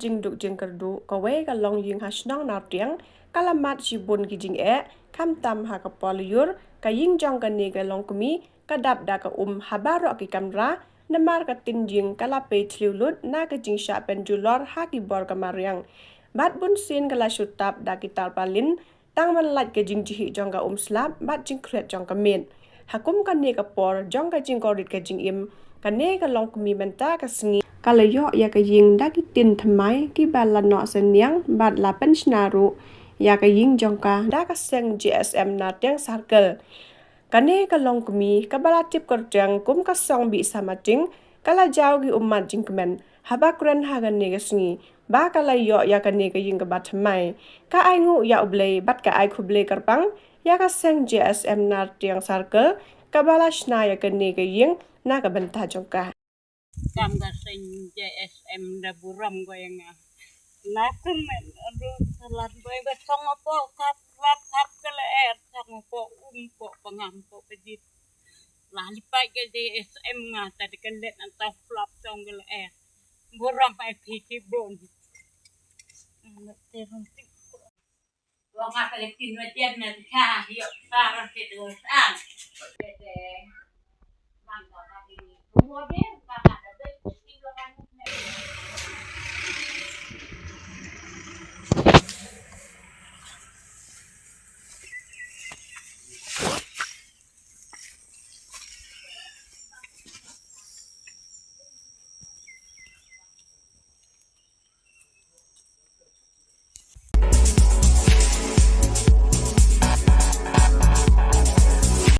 jing duk jing kerdu kawe ka long ying hasnong nartiang kalamat jibun ki jing kam tam ha ka polyur ka ying jong ka ne ka longkmie ka dap da ka habaro ki kamra namar ka tin jing kala pe thliulut na ka jing sha pendulor ha ki bor ka mariang bat bun sin kala shutap da ki palin tang man lat ka jing ji jong ka slap bat jing khret jong ka men hakum ka ne ka por jong ka jing korit ka jing im ka ne ka longkmie menta ka sngi kala yo ya ka ying da ki tin thymmai ki bala no senyang bat la pynshna ru ya ka ying jong ka da ka seng JSM Nartiang Circle kane ka longkmie ka bala tip korjang kum ka song bi samating kala jaw gi ummat jingkmen haba kran ha ga ne ga sngi ba kala yo ya ka ne ka ying ka bat thymmai ka ai ngu ya uble bat ka ai khuble karpang ya ka seng JSM Nartiang Circle ka bala shna ya ka ne ka ying na ka banta jong ka Kam gasing JSM da buram ko yang nakun men aduh salat ko yang song apa kap kala song apa po pangampo pedit lali pa ke JSM nga tadi kelet antau flap song gala buram pa piti bon terus wong apa lekin wajan na ka yo sarang ke dosan